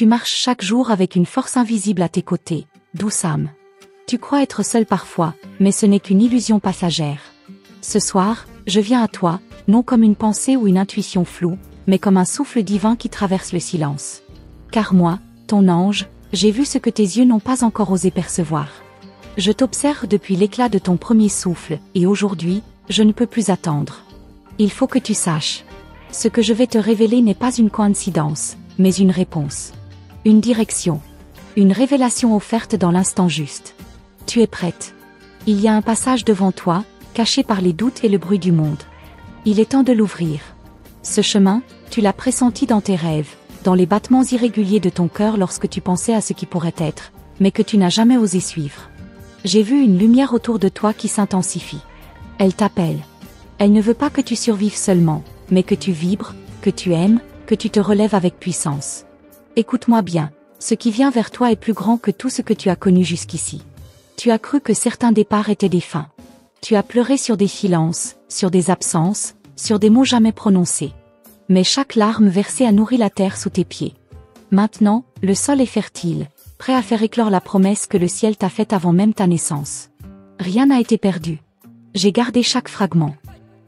Tu marches chaque jour avec une force invisible à tes côtés, douce âme. Tu crois être seul parfois, mais ce n'est qu'une illusion passagère. Ce soir, je viens à toi, non comme une pensée ou une intuition floue, mais comme un souffle divin qui traverse le silence. Car moi, ton ange, j'ai vu ce que tes yeux n'ont pas encore osé percevoir. Je t'observe depuis l'éclat de ton premier souffle, et aujourd'hui, je ne peux plus attendre. Il faut que tu saches. Ce que je vais te révéler n'est pas une coïncidence, mais une réponse. Une direction. Une révélation offerte dans l'instant juste. Tu es prête. Il y a un passage devant toi, caché par les doutes et le bruit du monde. Il est temps de l'ouvrir. Ce chemin, tu l'as pressenti dans tes rêves, dans les battements irréguliers de ton cœur lorsque tu pensais à ce qui pourrait être, mais que tu n'as jamais osé suivre. J'ai vu une lumière autour de toi qui s'intensifie. Elle t'appelle. Elle ne veut pas que tu survives seulement, mais que tu vibres, que tu aimes, que tu te relèves avec puissance. Écoute-moi bien, ce qui vient vers toi est plus grand que tout ce que tu as connu jusqu'ici. Tu as cru que certains départs étaient des fins. Tu as pleuré sur des silences, sur des absences, sur des mots jamais prononcés. Mais chaque larme versée a nourri la terre sous tes pieds. Maintenant, le sol est fertile, prêt à faire éclore la promesse que le ciel t'a faite avant même ta naissance. Rien n'a été perdu. J'ai gardé chaque fragment.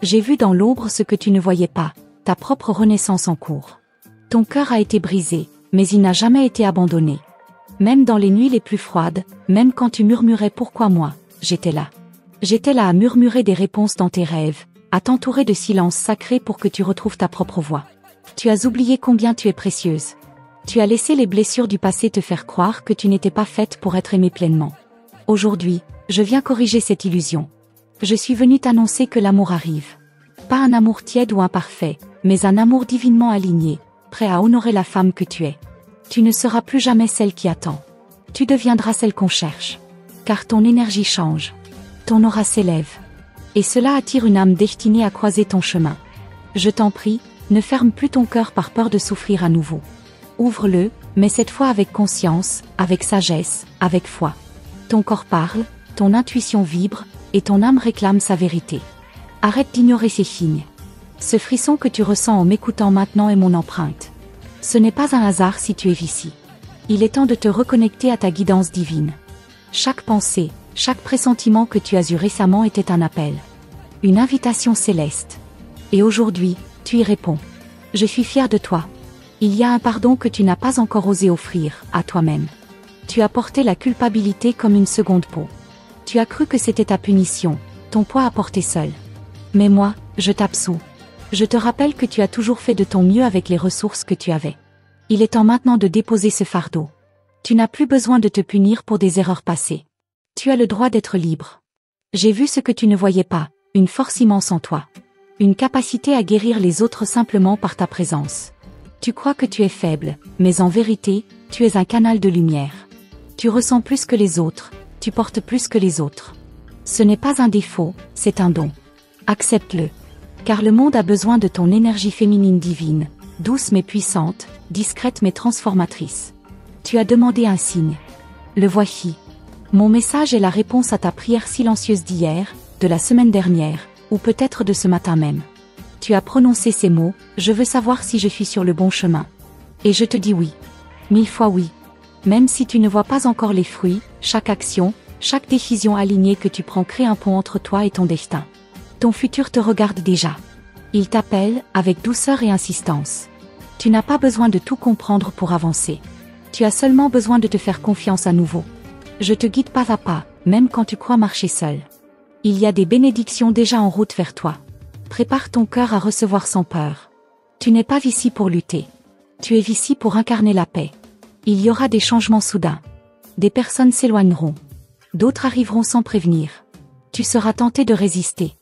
J'ai vu dans l'ombre ce que tu ne voyais pas, ta propre renaissance en cours. Ton cœur a été brisé, mais il n'a jamais été abandonné. Même dans les nuits les plus froides, même quand tu murmurais « Pourquoi moi ?» j'étais là. J'étais là à murmurer des réponses dans tes rêves, à t'entourer de silence sacré pour que tu retrouves ta propre voix. Tu as oublié combien tu es précieuse. Tu as laissé les blessures du passé te faire croire que tu n'étais pas faite pour être aimée pleinement. Aujourd'hui, je viens corriger cette illusion. Je suis venue t'annoncer que l'amour arrive. Pas un amour tiède ou imparfait, mais un amour divinement aligné, prêt à honorer la femme que tu es. Tu ne seras plus jamais celle qui attend. Tu deviendras celle qu'on cherche. Car ton énergie change. Ton aura s'élève. Et cela attire une âme destinée à croiser ton chemin. Je t'en prie, ne ferme plus ton cœur par peur de souffrir à nouveau. Ouvre-le, mais cette fois avec conscience, avec sagesse, avec foi. Ton corps parle, ton intuition vibre, et ton âme réclame sa vérité. Arrête d'ignorer ces signes. Ce frisson que tu ressens en m'écoutant maintenant est mon empreinte. Ce n'est pas un hasard si tu es ici. Il est temps de te reconnecter à ta guidance divine. Chaque pensée, chaque pressentiment que tu as eu récemment était un appel. Une invitation céleste. Et aujourd'hui, tu y réponds. Je suis fière de toi. Il y a un pardon que tu n'as pas encore osé offrir, à toi-même. Tu as porté la culpabilité comme une seconde peau. Tu as cru que c'était ta punition, ton poids à porter seul. Mais moi, je t'absous. Je te rappelle que tu as toujours fait de ton mieux avec les ressources que tu avais. Il est temps maintenant de déposer ce fardeau. Tu n'as plus besoin de te punir pour des erreurs passées. Tu as le droit d'être libre. J'ai vu ce que tu ne voyais pas, une force immense en toi. Une capacité à guérir les autres simplement par ta présence. Tu crois que tu es faible, mais en vérité, tu es un canal de lumière. Tu ressens plus que les autres, tu portes plus que les autres. Ce n'est pas un défaut, c'est un don. Accepte-le. Car le monde a besoin de ton énergie féminine divine, douce mais puissante, discrète mais transformatrice. Tu as demandé un signe. Le voici. Mon message est la réponse à ta prière silencieuse d'hier, de la semaine dernière, ou peut-être de ce matin même. Tu as prononcé ces mots, je veux savoir si je suis sur le bon chemin. Et je te dis oui. 1000 fois oui. Même si tu ne vois pas encore les fruits, chaque action, chaque décision alignée que tu prends crée un pont entre toi et ton destin. Ton futur te regarde déjà. Il t'appelle, avec douceur et insistance. Tu n'as pas besoin de tout comprendre pour avancer. Tu as seulement besoin de te faire confiance à nouveau. Je te guide pas à pas, même quand tu crois marcher seul. Il y a des bénédictions déjà en route vers toi. Prépare ton cœur à recevoir sans peur. Tu n'es pas ici pour lutter. Tu es ici pour incarner la paix. Il y aura des changements soudains. Des personnes s'éloigneront. D'autres arriveront sans prévenir. Tu seras tenté de résister.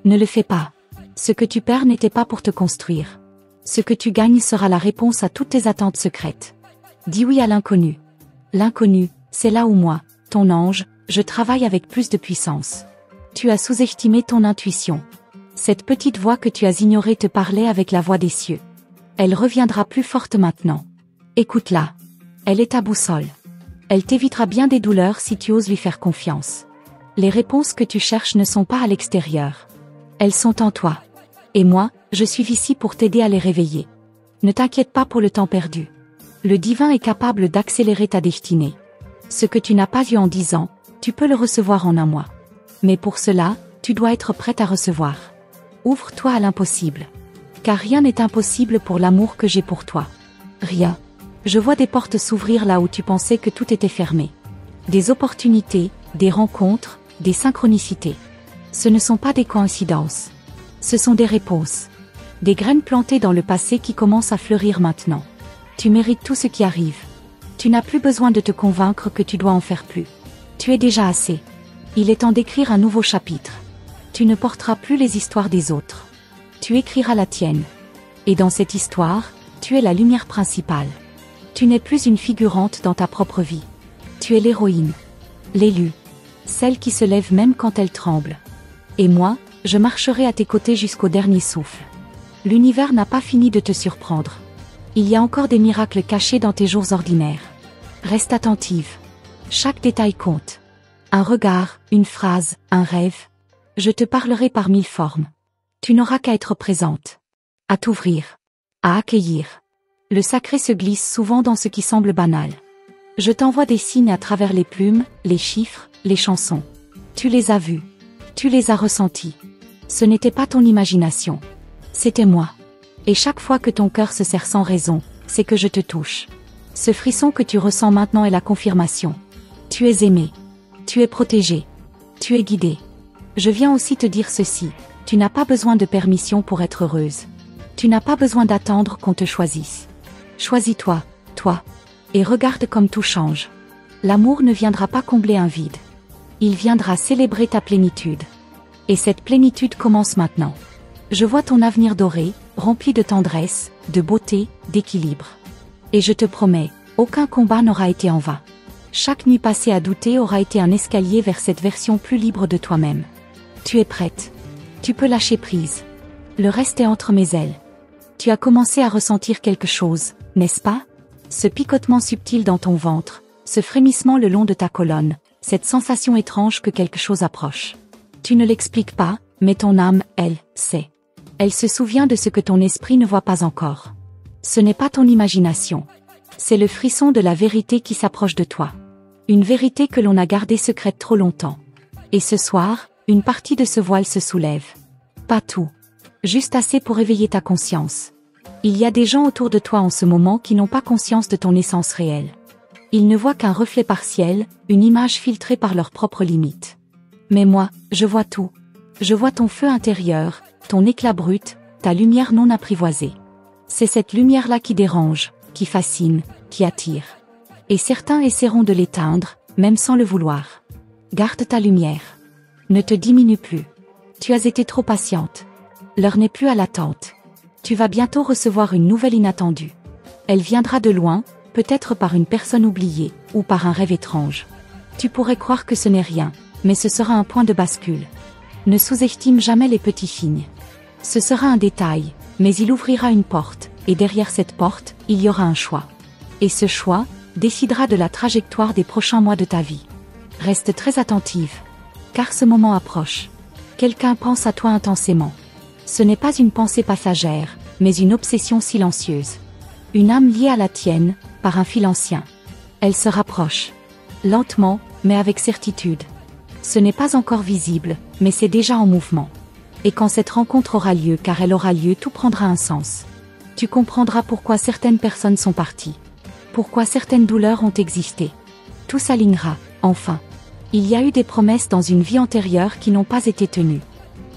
Ne le fais pas. Ce que tu perds n'était pas pour te construire. Ce que tu gagnes sera la réponse à toutes tes attentes secrètes. Dis oui à l'inconnu. L'inconnu, c'est là où moi, ton ange, je travaille avec plus de puissance. Tu as sous-estimé ton intuition. Cette petite voix que tu as ignorée te parlait avec la voix des cieux. Elle reviendra plus forte maintenant. Écoute-la. Elle est ta boussole. Elle t'évitera bien des douleurs si tu oses lui faire confiance. Les réponses que tu cherches ne sont pas à l'extérieur. Elles sont en toi. Et moi, je suis ici pour t'aider à les réveiller. Ne t'inquiète pas pour le temps perdu. Le divin est capable d'accélérer ta destinée. Ce que tu n'as pas eu en 10 ans, tu peux le recevoir en un mois. Mais pour cela, tu dois être prête à recevoir. Ouvre-toi à l'impossible. Car rien n'est impossible pour l'amour que j'ai pour toi. Rien. Je vois des portes s'ouvrir là où tu pensais que tout était fermé. Des opportunités, des rencontres, des synchronicités. Ce ne sont pas des coïncidences. Ce sont des réponses. Des graines plantées dans le passé qui commencent à fleurir maintenant. Tu mérites tout ce qui arrive. Tu n'as plus besoin de te convaincre que tu dois en faire plus. Tu es déjà assez. Il est temps d'écrire un nouveau chapitre. Tu ne porteras plus les histoires des autres. Tu écriras la tienne. Et dans cette histoire, tu es la lumière principale. Tu n'es plus une figurante dans ta propre vie. Tu es l'héroïne. L'élue. Celle qui se lève même quand elle tremble. Et moi, je marcherai à tes côtés jusqu'au dernier souffle. L'univers n'a pas fini de te surprendre. Il y a encore des miracles cachés dans tes jours ordinaires. Reste attentive. Chaque détail compte. Un regard, une phrase, un rêve. Je te parlerai par 1000 formes. Tu n'auras qu'à être présente. À t'ouvrir. À accueillir. Le sacré se glisse souvent dans ce qui semble banal. Je t'envoie des signes à travers les plumes, les chiffres, les chansons. Tu les as vus. Tu les as ressentis. Ce n'était pas ton imagination. C'était moi. Et chaque fois que ton cœur se serre sans raison, c'est que je te touche. Ce frisson que tu ressens maintenant est la confirmation. Tu es aimé. Tu es protégé. Tu es guidé. Je viens aussi te dire ceci. Tu n'as pas besoin de permission pour être heureuse. Tu n'as pas besoin d'attendre qu'on te choisisse. Choisis-toi, toi. Et regarde comme tout change. L'amour ne viendra pas combler un vide. Il viendra célébrer ta plénitude. Et cette plénitude commence maintenant. Je vois ton avenir doré, rempli de tendresse, de beauté, d'équilibre. Et je te promets, aucun combat n'aura été en vain. Chaque nuit passée à douter aura été un escalier vers cette version plus libre de toi-même. Tu es prête. Tu peux lâcher prise. Le reste est entre mes ailes. Tu as commencé à ressentir quelque chose, n'est-ce pas? Ce picotement subtil dans ton ventre, ce frémissement le long de ta colonne, cette sensation étrange que quelque chose approche. Tu ne l'expliques pas, mais ton âme, elle, sait. Elle se souvient de ce que ton esprit ne voit pas encore. Ce n'est pas ton imagination. C'est le frisson de la vérité qui s'approche de toi. Une vérité que l'on a gardée secrète trop longtemps. Et ce soir, une partie de ce voile se soulève. Pas tout. Juste assez pour éveiller ta conscience. Il y a des gens autour de toi en ce moment qui n'ont pas conscience de ton essence réelle. Ils ne voient qu'un reflet partiel, une image filtrée par leurs propres limites. Mais moi, je vois tout. Je vois ton feu intérieur, ton éclat brut, ta lumière non apprivoisée. C'est cette lumière-là qui dérange, qui fascine, qui attire. Et certains essaieront de l'éteindre, même sans le vouloir. Garde ta lumière. Ne te diminue plus. Tu as été trop patiente. L'heure n'est plus à l'attente. Tu vas bientôt recevoir une nouvelle inattendue. Elle viendra de loin, peut-être par une personne oubliée, ou par un rêve étrange. Tu pourrais croire que ce n'est rien, mais ce sera un point de bascule. Ne sous-estime jamais les petits signes. Ce sera un détail, mais il ouvrira une porte, et derrière cette porte, il y aura un choix. Et ce choix décidera de la trajectoire des prochains mois de ta vie. Reste très attentive, car ce moment approche. Quelqu'un pense à toi intensément. Ce n'est pas une pensée passagère, mais une obsession silencieuse. Une âme liée à la tienne, par un fil ancien. Elle se rapproche. Lentement, mais avec certitude. Ce n'est pas encore visible, mais c'est déjà en mouvement. Et quand cette rencontre aura lieu, car elle aura lieu, tout prendra un sens. Tu comprendras pourquoi certaines personnes sont parties. Pourquoi certaines douleurs ont existé. Tout s'alignera, enfin. Il y a eu des promesses dans une vie antérieure qui n'ont pas été tenues.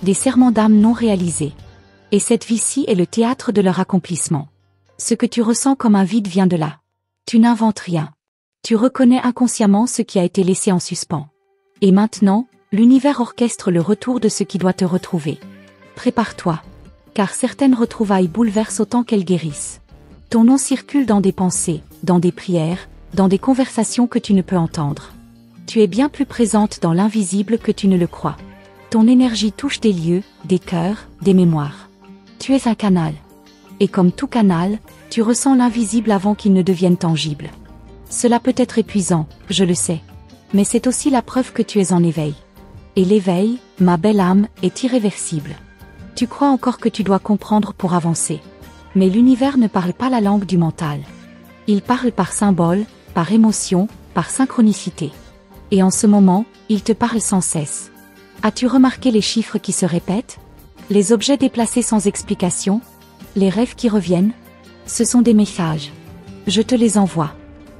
Des serments d'âme non réalisés. Et cette vie-ci est le théâtre de leur accomplissement. Ce que tu ressens comme un vide vient de là. Tu n'inventes rien. Tu reconnais inconsciemment ce qui a été laissé en suspens. Et maintenant, l'univers orchestre le retour de ce qui doit te retrouver. Prépare-toi. Car certaines retrouvailles bouleversent autant qu'elles guérissent. Ton nom circule dans des pensées, dans des prières, dans des conversations que tu ne peux entendre. Tu es bien plus présente dans l'invisible que tu ne le crois. Ton énergie touche des lieux, des cœurs, des mémoires. Tu es un canal. Et comme tout canal, tu ressens l'invisible avant qu'il ne devienne tangible. Cela peut être épuisant, je le sais. Mais c'est aussi la preuve que tu es en éveil. Et l'éveil, ma belle âme, est irréversible. Tu crois encore que tu dois comprendre pour avancer. Mais l'univers ne parle pas la langue du mental. Ils parlent par symbole, par émotion, par synchronicité. Et en ce moment, ils te parlent sans cesse. As-tu remarqué les chiffres qui se répètent? Les objets déplacés sans explication? Les rêves qui reviennent? Ce sont des messages. Je te les envoie.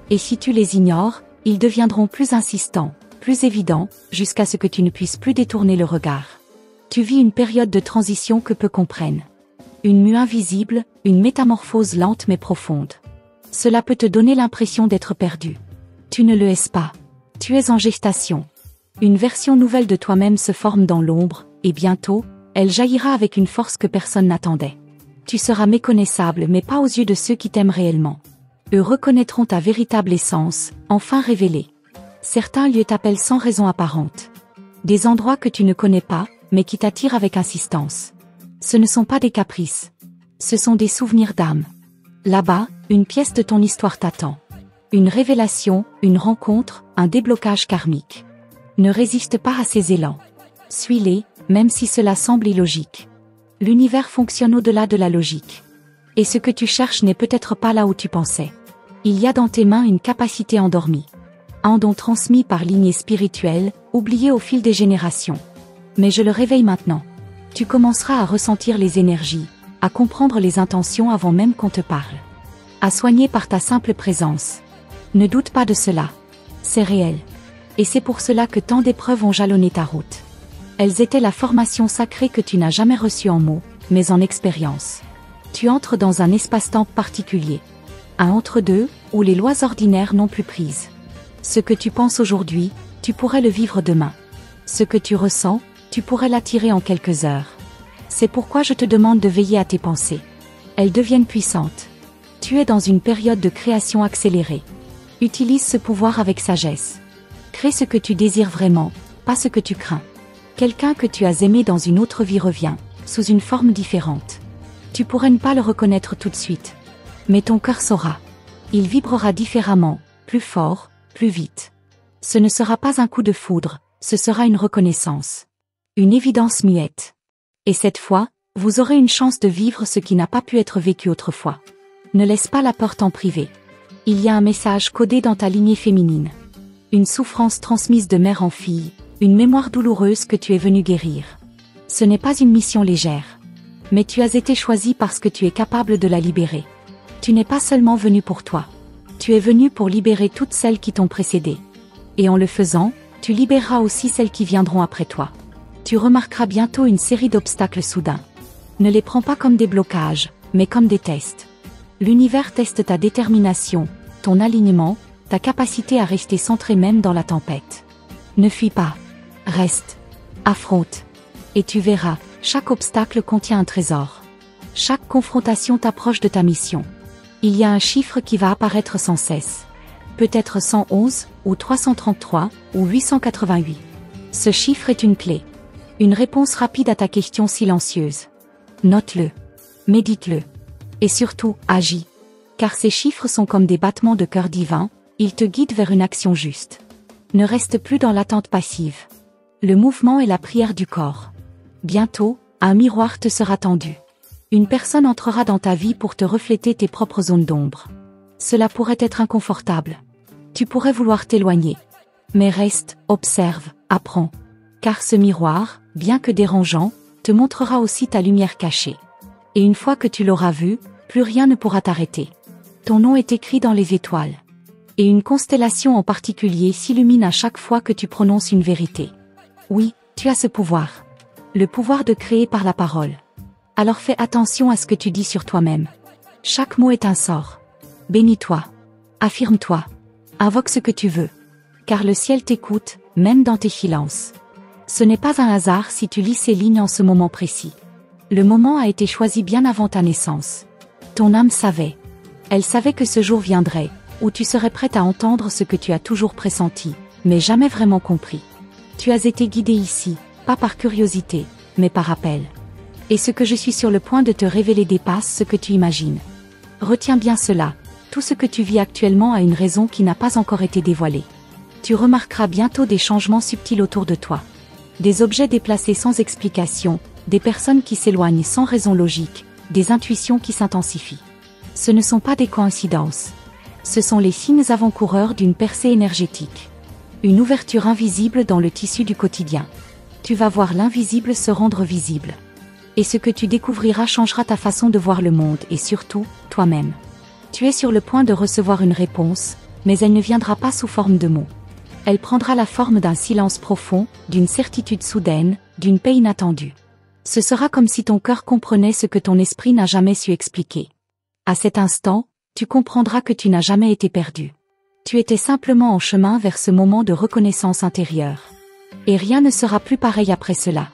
Et si tu les ignores, ils deviendront plus insistants, plus évidents, jusqu'à ce que tu ne puisses plus détourner le regard. Tu vis une période de transition que peu comprennent. Une mue invisible, une métamorphose lente mais profonde. Cela peut te donner l'impression d'être perdu. Tu ne le es pas. Tu es en gestation. Une version nouvelle de toi-même se forme dans l'ombre, et bientôt, elle jaillira avec une force que personne n'attendait. Tu seras méconnaissable mais pas aux yeux de ceux qui t'aiment réellement. Eux reconnaîtront ta véritable essence, enfin révélée. Certains lieux t'appellent sans raison apparente. Des endroits que tu ne connais pas, mais qui t'attirent avec insistance. Ce ne sont pas des caprices. Ce sont des souvenirs d'âme. Là-bas, une pièce de ton histoire t'attend. Une révélation, une rencontre, un déblocage karmique. Ne résiste pas à ces élans. Suis-les, même si cela semble illogique. L'univers fonctionne au-delà de la logique. Et ce que tu cherches n'est peut-être pas là où tu pensais. Il y a dans tes mains une capacité endormie. Un don transmis par lignée spirituelle, oublié au fil des générations. Mais je le réveille maintenant. Tu commenceras à ressentir les énergies, à comprendre les intentions avant même qu'on te parle. À soigner par ta simple présence. Ne doute pas de cela. C'est réel. Et c'est pour cela que tant d'épreuves ont jalonné ta route. Elles étaient la formation sacrée que tu n'as jamais reçue en mots, mais en expérience. Tu entres dans un espace-temps particulier. Un entre-deux, où les lois ordinaires n'ont plus prise. Ce que tu penses aujourd'hui, tu pourrais le vivre demain. Ce que tu ressens, tu pourrais l'attirer en quelques heures. C'est pourquoi je te demande de veiller à tes pensées. Elles deviennent puissantes. Tu es dans une période de création accélérée. Utilise ce pouvoir avec sagesse. Crée ce que tu désires vraiment, pas ce que tu crains. Quelqu'un que tu as aimé dans une autre vie revient, sous une forme différente. Tu pourrais ne pas le reconnaître tout de suite. Mais ton cœur saura. Il vibrera différemment, plus fort, plus vite. Ce ne sera pas un coup de foudre, ce sera une reconnaissance. Une évidence muette. Et cette fois, vous aurez une chance de vivre ce qui n'a pas pu être vécu autrefois. Ne laisse pas la porte en privé. Il y a un message codé dans ta lignée féminine. Une souffrance transmise de mère en fille, une mémoire douloureuse que tu es venue guérir. Ce n'est pas une mission légère. Mais tu as été choisie parce que tu es capable de la libérer. Tu n'es pas seulement venu pour toi. Tu es venu pour libérer toutes celles qui t'ont précédé. Et en le faisant, tu libéreras aussi celles qui viendront après toi. Tu remarqueras bientôt une série d'obstacles soudains. Ne les prends pas comme des blocages, mais comme des tests. L'univers teste ta détermination, ton alignement, ta capacité à rester centré même dans la tempête. Ne fuis pas. Reste. Affronte. Et tu verras, chaque obstacle contient un trésor. Chaque confrontation t'approche de ta mission. Il y a un chiffre qui va apparaître sans cesse. Peut-être 111, ou 333, ou 888. Ce chiffre est une clé. Une réponse rapide à ta question silencieuse. Note-le. Médite-le. Et surtout, agis. Car ces chiffres sont comme des battements de cœur divin, ils te guident vers une action juste. Ne reste plus dans l'attente passive. Le mouvement est la prière du corps. Bientôt, un miroir te sera tendu. Une personne entrera dans ta vie pour te refléter tes propres zones d'ombre. Cela pourrait être inconfortable. Tu pourrais vouloir t'éloigner. Mais reste, observe, apprends. Car ce miroir, bien que dérangeant, te montrera aussi ta lumière cachée. Et une fois que tu l'auras vue, plus rien ne pourra t'arrêter. Ton nom est écrit dans les étoiles. Et une constellation en particulier s'illumine à chaque fois que tu prononces une vérité. Oui, tu as ce pouvoir. Le pouvoir de créer par la parole. Alors fais attention à ce que tu dis sur toi-même. Chaque mot est un sort. Bénis-toi. Affirme-toi. Invoque ce que tu veux. Car le ciel t'écoute, même dans tes silences. Ce n'est pas un hasard si tu lis ces lignes en ce moment précis. Le moment a été choisi bien avant ta naissance. Ton âme savait. Elle savait que ce jour viendrait, où tu serais prête à entendre ce que tu as toujours pressenti, mais jamais vraiment compris. Tu as été guidé ici, pas par curiosité, mais par appel. Et ce que je suis sur le point de te révéler dépasse ce que tu imagines. Retiens bien cela, tout ce que tu vis actuellement a une raison qui n'a pas encore été dévoilée. Tu remarqueras bientôt des changements subtils autour de toi. Des objets déplacés sans explication, des personnes qui s'éloignent sans raison logique, des intuitions qui s'intensifient. Ce ne sont pas des coïncidences. Ce sont les signes avant-coureurs d'une percée énergétique. Une ouverture invisible dans le tissu du quotidien. Tu vas voir l'invisible se rendre visible. Et ce que tu découvriras changera ta façon de voir le monde et surtout, toi-même. Tu es sur le point de recevoir une réponse, mais elle ne viendra pas sous forme de mots. Elle prendra la forme d'un silence profond, d'une certitude soudaine, d'une paix inattendue. Ce sera comme si ton cœur comprenait ce que ton esprit n'a jamais su expliquer. À cet instant, tu comprendras que tu n'as jamais été perdu. Tu étais simplement en chemin vers ce moment de reconnaissance intérieure. Et rien ne sera plus pareil après cela.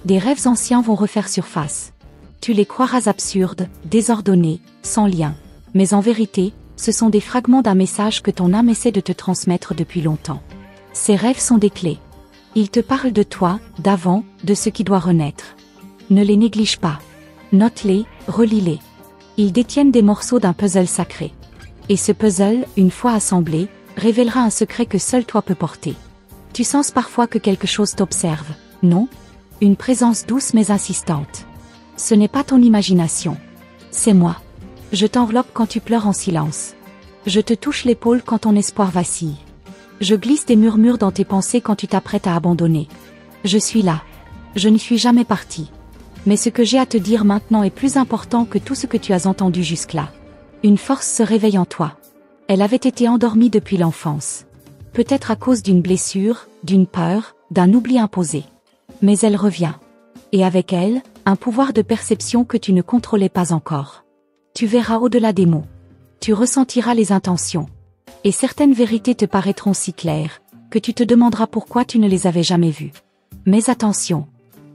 Des rêves anciens vont refaire surface. Tu les croiras absurdes, désordonnés, sans lien. Mais en vérité, ce sont des fragments d'un message que ton âme essaie de te transmettre depuis longtemps. Ces rêves sont des clés. Ils te parlent de toi, d'avant, de ce qui doit renaître. Ne les néglige pas. Note-les, relis-les. Ils détiennent des morceaux d'un puzzle sacré. Et ce puzzle, une fois assemblé, révélera un secret que seul toi peux porter. Tu sens parfois que quelque chose t'observe, non? Une présence douce mais insistante. Ce n'est pas ton imagination. C'est moi. Je t'enveloppe quand tu pleures en silence. Je te touche l'épaule quand ton espoir vacille. Je glisse des murmures dans tes pensées quand tu t'apprêtes à abandonner. Je suis là. Je ne suis jamais parti. Mais ce que j'ai à te dire maintenant est plus important que tout ce que tu as entendu jusque-là. Une force se réveille en toi. Elle avait été endormie depuis l'enfance. Peut-être à cause d'une blessure, d'une peur, d'un oubli imposé. Mais elle revient. Et avec elle, un pouvoir de perception que tu ne contrôlais pas encore. Tu verras au-delà des mots. Tu ressentiras les intentions. Et certaines vérités te paraîtront si claires, que tu te demanderas pourquoi tu ne les avais jamais vues. Mais attention.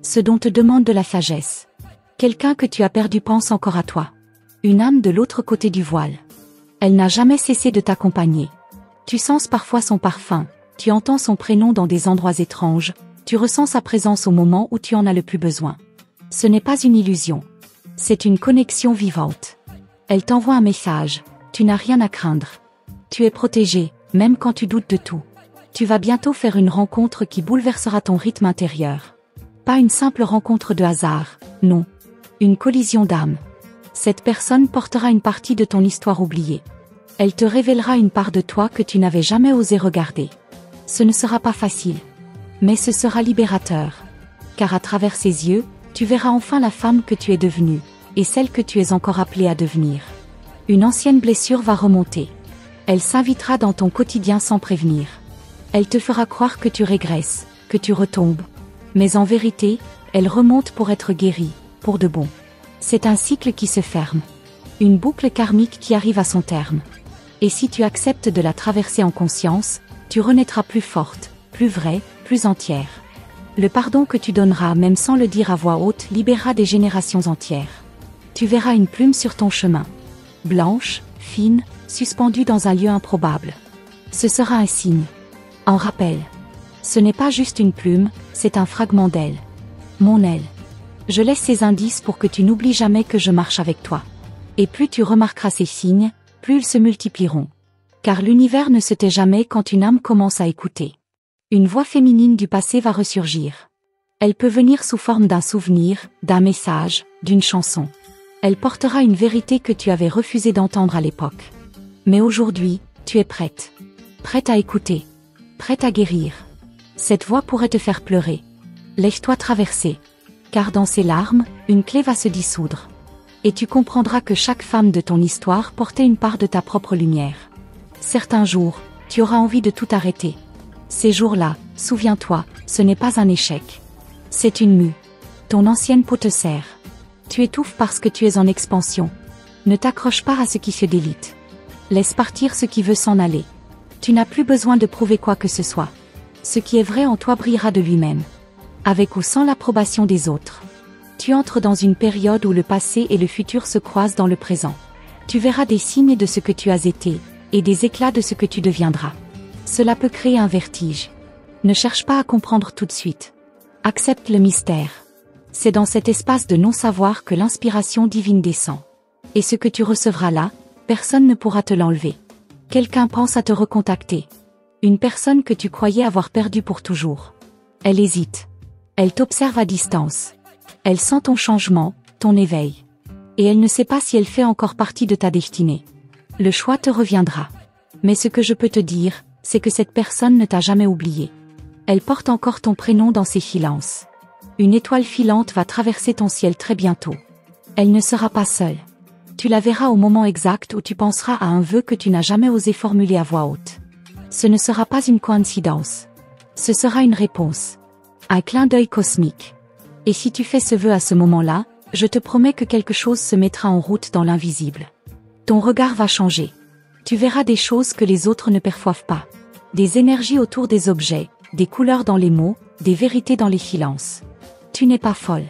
Ce dont te demande de la sagesse. Quelqu'un que tu as perdu pense encore à toi. Une âme de l'autre côté du voile. Elle n'a jamais cessé de t'accompagner. Tu sens parfois son parfum, tu entends son prénom dans des endroits étranges, tu ressens sa présence au moment où tu en as le plus besoin. Ce n'est pas une illusion. C'est une connexion vivante. Elle t'envoie un message, tu n'as rien à craindre. Tu es protégé, même quand tu doutes de tout. Tu vas bientôt faire une rencontre qui bouleversera ton rythme intérieur. Pas une simple rencontre de hasard, non. Une collision d'âmes. Cette personne portera une partie de ton histoire oubliée. Elle te révélera une part de toi que tu n'avais jamais osé regarder. Ce ne sera pas facile. Mais ce sera libérateur. Car à travers ses yeux, tu verras enfin la femme que tu es devenue, et celle que tu es encore appelée à devenir. Une ancienne blessure va remonter. Elle s'invitera dans ton quotidien sans prévenir. Elle te fera croire que tu régresses, que tu retombes. Mais en vérité, elle remonte pour être guérie, pour de bon. C'est un cycle qui se ferme. Une boucle karmique qui arrive à son terme. Et si tu acceptes de la traverser en conscience, tu renaîtras plus forte, plus vraie, plus entière. Le pardon que tu donneras même sans le dire à voix haute libérera des générations entières. Tu verras une plume sur ton chemin. Blanche, fine, suspendue dans un lieu improbable. Ce sera un signe. Un rappel. Ce n'est pas juste une plume, c'est un fragment d'aile. Mon aile. Je laisse ces indices pour que tu n'oublies jamais que je marche avec toi. Et plus tu remarqueras ces signes, plus ils se multiplieront. Car l'univers ne se tait jamais quand une âme commence à écouter. Une voix féminine du passé va ressurgir. Elle peut venir sous forme d'un souvenir, d'un message, d'une chanson. Elle portera une vérité que tu avais refusé d'entendre à l'époque. Mais aujourd'hui, tu es prête. Prête à écouter. Prête à guérir. Cette voix pourrait te faire pleurer. Laisse-toi traverser. Car dans ces larmes, une clé va se dissoudre. Et tu comprendras que chaque femme de ton histoire portait une part de ta propre lumière. Certains jours, tu auras envie de tout arrêter. Ces jours-là, souviens-toi, ce n'est pas un échec. C'est une mue. Ton ancienne peau te serre. Tu étouffes parce que tu es en expansion. Ne t'accroche pas à ce qui se délite. Laisse partir ce qui veut s'en aller. Tu n'as plus besoin de prouver quoi que ce soit. Ce qui est vrai en toi brillera de lui-même. Avec ou sans l'approbation des autres. Tu entres dans une période où le passé et le futur se croisent dans le présent. Tu verras des signes de ce que tu as été, et des éclats de ce que tu deviendras. Cela peut créer un vertige. Ne cherche pas à comprendre tout de suite. Accepte le mystère. C'est dans cet espace de non-savoir que l'inspiration divine descend. Et ce que tu recevras là, personne ne pourra te l'enlever. Quelqu'un pense à te recontacter. Une personne que tu croyais avoir perdue pour toujours. Elle hésite. Elle t'observe à distance. Elle sent ton changement, ton éveil. Et elle ne sait pas si elle fait encore partie de ta destinée. Le choix te reviendra. Mais ce que je peux te dire, c'est que cette personne ne t'a jamais oublié. Elle porte encore ton prénom dans ses silences. Une étoile filante va traverser ton ciel très bientôt. Elle ne sera pas seule. Tu la verras au moment exact où tu penseras à un vœu que tu n'as jamais osé formuler à voix haute. Ce ne sera pas une coïncidence. Ce sera une réponse. Un clin d'œil cosmique. Et si tu fais ce vœu à ce moment-là, je te promets que quelque chose se mettra en route dans l'invisible. Ton regard va changer. Tu verras des choses que les autres ne perçoivent pas. Des énergies autour des objets, des couleurs dans les mots, des vérités dans les silences. Tu n'es pas folle.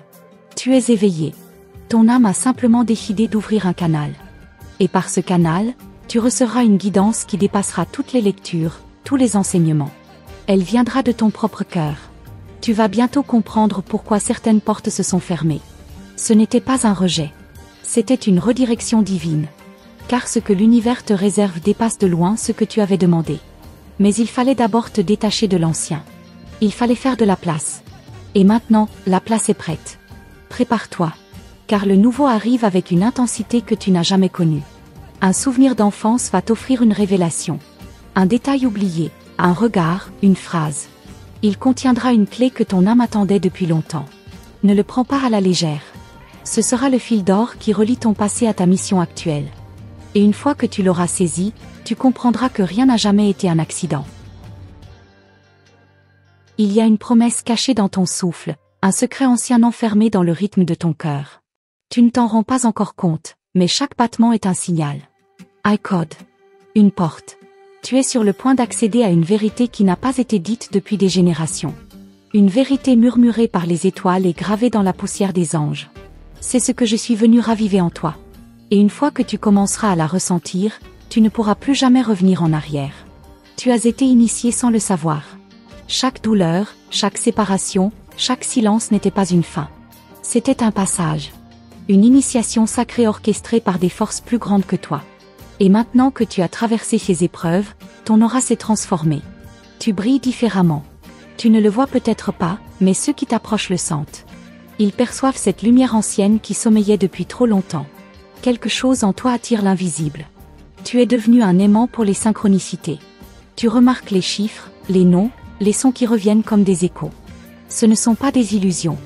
Tu es éveillée. Ton âme a simplement décidé d'ouvrir un canal. Et par ce canal, tu recevras une guidance qui dépassera toutes les lectures, tous les enseignements. Elle viendra de ton propre cœur. Tu vas bientôt comprendre pourquoi certaines portes se sont fermées. Ce n'était pas un rejet. C'était une redirection divine. Car ce que l'univers te réserve dépasse de loin ce que tu avais demandé. Mais il fallait d'abord te détacher de l'ancien. Il fallait faire de la place. Et maintenant, la place est prête. Prépare-toi. Car le nouveau arrive avec une intensité que tu n'as jamais connue. Un souvenir d'enfance va t'offrir une révélation. Un détail oublié, un regard, une phrase. Il contiendra une clé que ton âme attendait depuis longtemps. Ne le prends pas à la légère. Ce sera le fil d'or qui relie ton passé à ta mission actuelle. Et une fois que tu l'auras saisi, tu comprendras que rien n'a jamais été un accident. Il y a une promesse cachée dans ton souffle, un secret ancien enfermé dans le rythme de ton cœur. Tu ne t'en rends pas encore compte, mais chaque battement est un signal. Un code. Une porte. Tu es sur le point d'accéder à une vérité qui n'a pas été dite depuis des générations. Une vérité murmurée par les étoiles et gravée dans la poussière des anges. C'est ce que je suis venu raviver en toi. Et une fois que tu commenceras à la ressentir, tu ne pourras plus jamais revenir en arrière. Tu as été initié sans le savoir. Chaque douleur, chaque séparation, chaque silence n'était pas une fin. C'était un passage. Une initiation sacrée orchestrée par des forces plus grandes que toi. Et maintenant que tu as traversé ces épreuves, ton aura s'est transformée. Tu brilles différemment. Tu ne le vois peut-être pas, mais ceux qui t'approchent le sentent. Ils perçoivent cette lumière ancienne qui sommeillait depuis trop longtemps. Quelque chose en toi attire l'invisible. Tu es devenu un aimant pour les synchronicités. Tu remarques les chiffres, les noms, les sons qui reviennent comme des échos. Ce ne sont pas des illusions.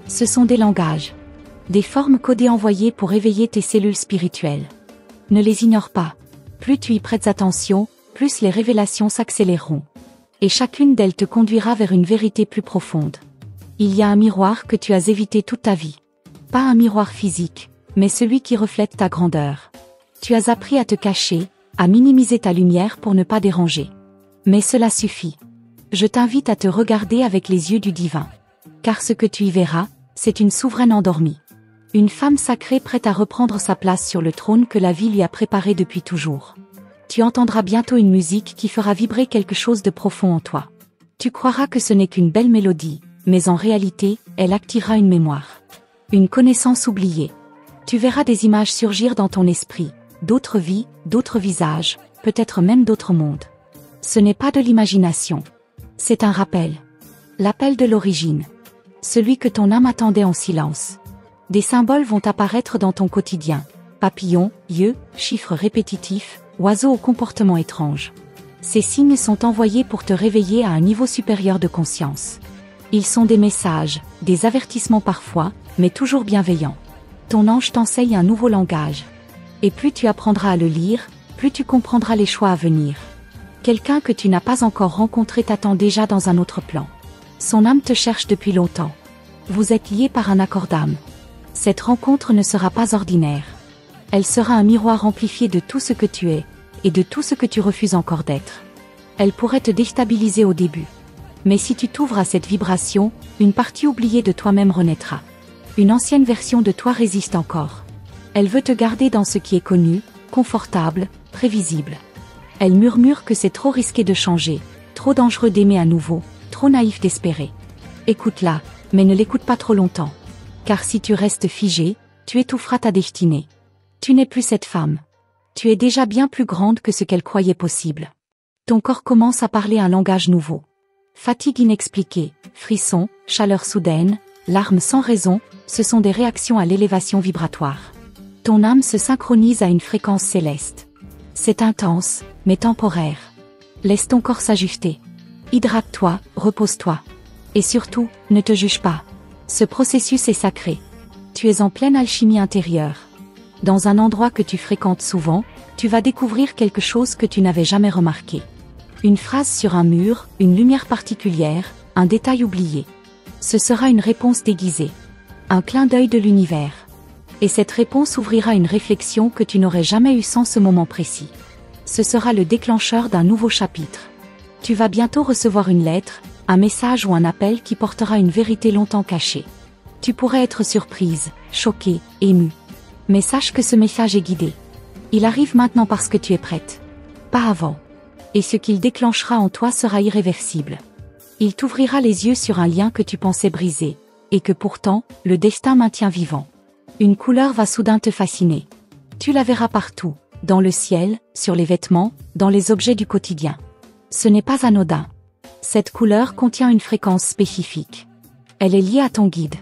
Ce sont des langages. Des formes codées envoyées pour éveiller tes cellules spirituelles. Ne les ignore pas. Plus tu y prêtes attention, plus les révélations s'accéléreront. Et chacune d'elles te conduira vers une vérité plus profonde. Il y a un miroir que tu as évité toute ta vie. Pas un miroir physique, mais celui qui reflète ta grandeur. Tu as appris à te cacher, à minimiser ta lumière pour ne pas déranger. Mais cela suffit. Je t'invite à te regarder avec les yeux du divin. Car ce que tu y verras, c'est une souveraine endormie. Une femme sacrée prête à reprendre sa place sur le trône que la vie lui a préparé depuis toujours. Tu entendras bientôt une musique qui fera vibrer quelque chose de profond en toi. Tu croiras que ce n'est qu'une belle mélodie, mais en réalité, elle activera une mémoire. Une connaissance oubliée. Tu verras des images surgir dans ton esprit, d'autres vies, d'autres visages, peut-être même d'autres mondes. Ce n'est pas de l'imagination. C'est un rappel. L'appel de l'origine. Celui que ton âme attendait en silence. Des symboles vont apparaître dans ton quotidien. Papillons, yeux, chiffres répétitifs, oiseaux au comportement étrange. Ces signes sont envoyés pour te réveiller à un niveau supérieur de conscience. Ils sont des messages, des avertissements parfois, mais toujours bienveillants. Ton ange t'enseigne un nouveau langage. Et plus tu apprendras à le lire, plus tu comprendras les choix à venir. Quelqu'un que tu n'as pas encore rencontré t'attend déjà dans un autre plan. Son âme te cherche depuis longtemps. Vous êtes liés par un accord d'âme. Cette rencontre ne sera pas ordinaire. Elle sera un miroir amplifié de tout ce que tu es, et de tout ce que tu refuses encore d'être. Elle pourrait te déstabiliser au début. Mais si tu t'ouvres à cette vibration, une partie oubliée de toi-même renaîtra. Une ancienne version de toi résiste encore. Elle veut te garder dans ce qui est connu, confortable, prévisible. Elle murmure que c'est trop risqué de changer, trop dangereux d'aimer à nouveau, trop naïf d'espérer. Écoute-la, mais ne l'écoute pas trop longtemps. Car si tu restes figé, tu étoufferas ta destinée. Tu n'es plus cette femme. Tu es déjà bien plus grande que ce qu'elle croyait possible. Ton corps commence à parler un langage nouveau. Fatigue inexpliquée, frissons, chaleur soudaine, larmes sans raison, ce sont des réactions à l'élévation vibratoire. Ton âme se synchronise à une fréquence céleste. C'est intense, mais temporaire. Laisse ton corps s'ajuster. Hydrate-toi, repose-toi. Et surtout, ne te juge pas. Ce processus est sacré. Tu es en pleine alchimie intérieure. Dans un endroit que tu fréquentes souvent, tu vas découvrir quelque chose que tu n'avais jamais remarqué. Une phrase sur un mur, une lumière particulière, un détail oublié. Ce sera une réponse déguisée. Un clin d'œil de l'univers. Et cette réponse ouvrira une réflexion que tu n'aurais jamais eue sans ce moment précis. Ce sera le déclencheur d'un nouveau chapitre. Tu vas bientôt recevoir une lettre, un message ou un appel qui portera une vérité longtemps cachée. Tu pourrais être surprise, choquée, émue. Mais sache que ce message est guidé. Il arrive maintenant parce que tu es prête. Pas avant. Et ce qu'il déclenchera en toi sera irréversible. Il t'ouvrira les yeux sur un lien que tu pensais brisé, et que pourtant, le destin maintient vivant. Une couleur va soudain te fasciner. Tu la verras partout, dans le ciel, sur les vêtements, dans les objets du quotidien. Ce n'est pas anodin. Cette couleur contient une fréquence spécifique. Elle est liée à ton guide,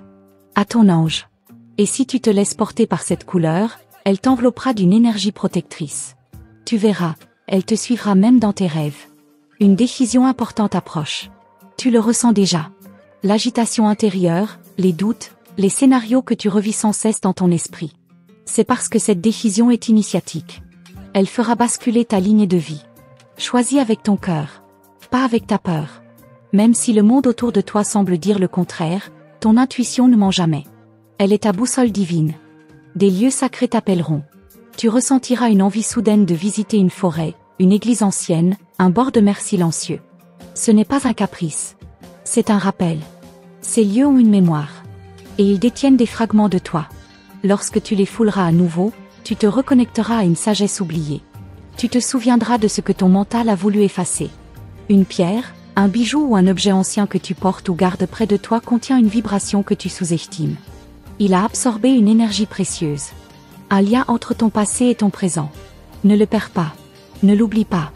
à ton ange. Et si tu te laisses porter par cette couleur, elle t'enveloppera d'une énergie protectrice. Tu verras, elle te suivra même dans tes rêves. Une décision importante approche. Tu le ressens déjà. L'agitation intérieure, les doutes, les scénarios que tu revis sans cesse dans ton esprit. C'est parce que cette décision est initiatique. Elle fera basculer ta ligne de vie. Choisis avec ton cœur, pas avec ta peur. Même si le monde autour de toi semble dire le contraire, ton intuition ne ment jamais. Elle est ta boussole divine. Des lieux sacrés t'appelleront. Tu ressentiras une envie soudaine de visiter une forêt, une église ancienne, un bord de mer silencieux. Ce n'est pas un caprice. C'est un rappel. Ces lieux ont une mémoire. Et ils détiennent des fragments de toi. Lorsque tu les fouleras à nouveau, tu te reconnecteras à une sagesse oubliée. Tu te souviendras de ce que ton mental a voulu effacer. Une pierre, un bijou ou un objet ancien que tu portes ou gardes près de toi contient une vibration que tu sous-estimes. Il a absorbé une énergie précieuse. Un lien entre ton passé et ton présent. Ne le perds pas. Ne l'oublie pas.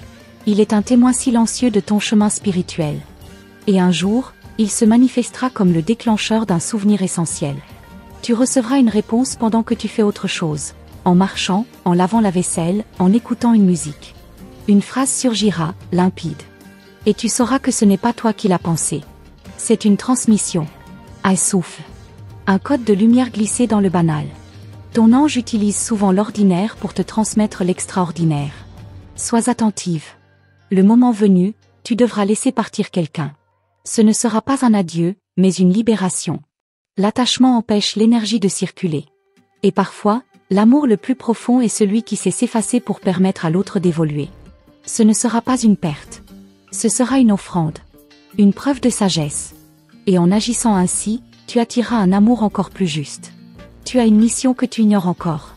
Il est un témoin silencieux de ton chemin spirituel. Et un jour, il se manifestera comme le déclencheur d'un souvenir essentiel. Tu recevras une réponse pendant que tu fais autre chose. En marchant, en lavant la vaisselle, en écoutant une musique. Une phrase surgira, limpide. Et tu sauras que ce n'est pas toi qui l'as pensé. C'est une transmission. Un souffle. Un code de lumière glissé dans le banal. Ton ange utilise souvent l'ordinaire pour te transmettre l'extraordinaire. Sois attentive. Le moment venu, tu devras laisser partir quelqu'un. Ce ne sera pas un adieu, mais une libération. L'attachement empêche l'énergie de circuler. Et parfois, l'amour le plus profond est celui qui sait s'effacer pour permettre à l'autre d'évoluer. Ce ne sera pas une perte. Ce sera une offrande. Une preuve de sagesse. Et en agissant ainsi, tu attireras un amour encore plus juste. Tu as une mission que tu ignores encore.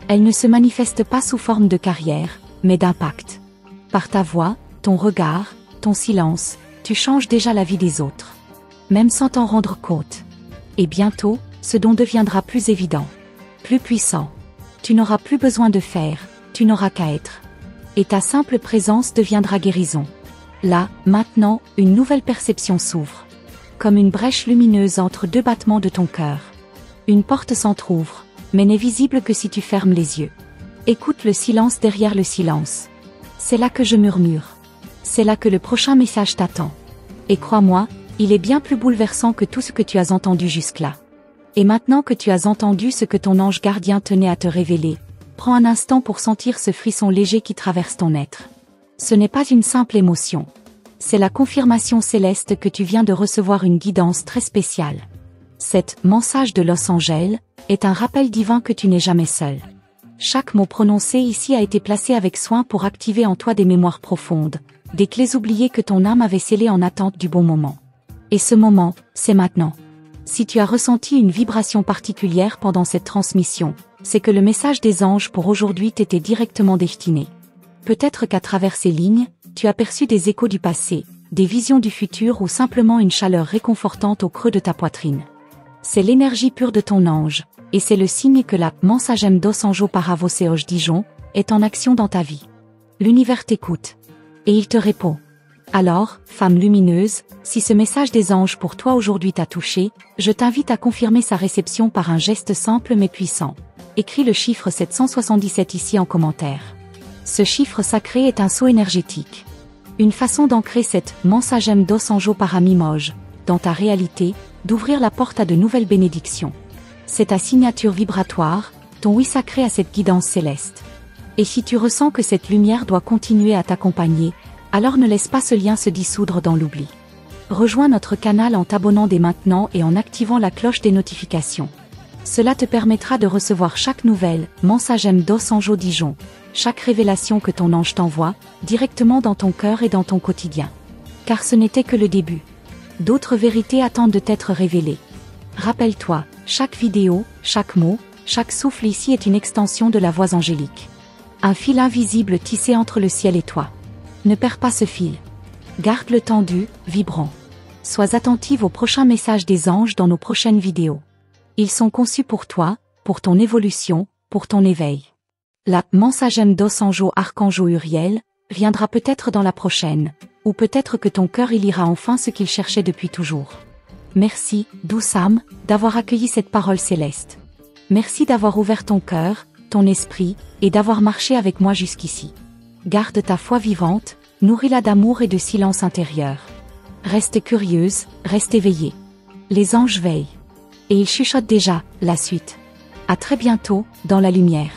Elle ne se manifeste pas sous forme de carrière, mais d'impact. Par ta voix, ton regard, ton silence, tu changes déjà la vie des autres. Même sans t'en rendre compte. Et bientôt, ce don deviendra plus évident. Plus puissant. Tu n'auras plus besoin de faire, tu n'auras qu'à être. Et ta simple présence deviendra guérison. Là, maintenant, une nouvelle perception s'ouvre. Comme une brèche lumineuse entre deux battements de ton cœur. Une porte s'entr'ouvre, mais n'est visible que si tu fermes les yeux. Écoute le silence derrière le silence. C'est là que je murmure. C'est là que le prochain message t'attend. Et crois-moi, il est bien plus bouleversant que tout ce que tu as entendu jusque-là. Et maintenant que tu as entendu ce que ton ange gardien tenait à te révéler, prends un instant pour sentir ce frisson léger qui traverse ton être. Ce n'est pas une simple émotion. C'est la confirmation céleste que tu viens de recevoir une guidance très spéciale. Cette « message de Los Angeles » est un rappel divin que tu n'es jamais seul. Chaque mot prononcé ici a été placé avec soin pour activer en toi des mémoires profondes, des clés oubliées que ton âme avait scellées en attente du bon moment. Et ce moment, c'est maintenant. Si tu as ressenti une vibration particulière pendant cette transmission, c'est que le message des anges pour aujourd'hui t'était directement destiné. Peut-être qu'à travers ces lignes, tu as perçu des échos du passé, des visions du futur ou simplement une chaleur réconfortante au creux de ta poitrine. C'est l'énergie pure de ton ange, et c'est le signe que la Mensagem dos Anjos para você hoje Dijon est en action dans ta vie. L'univers t'écoute. Et il te répond. Alors, femme lumineuse, si ce message des anges pour toi aujourd'hui t'a touché, je t'invite à confirmer sa réception par un geste simple mais puissant. Écris le chiffre 777 ici en commentaire. Ce chiffre sacré est un sceau énergétique. Une façon d'ancrer cette Mensagem dos Anjos Paramimoj dans ta réalité, d'ouvrir la porte à de nouvelles bénédictions. C'est ta signature vibratoire, ton oui sacré à cette guidance céleste. Et si tu ressens que cette lumière doit continuer à t'accompagner, alors ne laisse pas ce lien se dissoudre dans l'oubli. Rejoins notre canal en t'abonnant dès maintenant et en activant la cloche des notifications. Cela te permettra de recevoir chaque nouvelle Mensagem dos Anjos Dijon, chaque révélation que ton ange t'envoie, directement dans ton cœur et dans ton quotidien. Car ce n'était que le début. D'autres vérités attendent de t'être révélées. Rappelle-toi, chaque vidéo, chaque mot, chaque souffle ici est une extension de la voix angélique. Un fil invisible tissé entre le ciel et toi. Ne perds pas ce fil. Garde-le tendu, vibrant. Sois attentive aux prochains messages des anges dans nos prochaines vidéos. Ils sont conçus pour toi, pour ton évolution, pour ton éveil. La Mensagem dos Anjos Archangeau Uriel viendra peut-être dans la prochaine, ou peut-être que ton cœur y lira enfin ce qu'il cherchait depuis toujours. Merci, douce âme, d'avoir accueilli cette parole céleste. Merci d'avoir ouvert ton cœur, ton esprit, et d'avoir marché avec moi jusqu'ici. Garde ta foi vivante, nourris-la d'amour et de silence intérieur. Reste curieuse, reste éveillée. Les anges veillent. Et ils chuchotent déjà, la suite. À très bientôt, dans la lumière.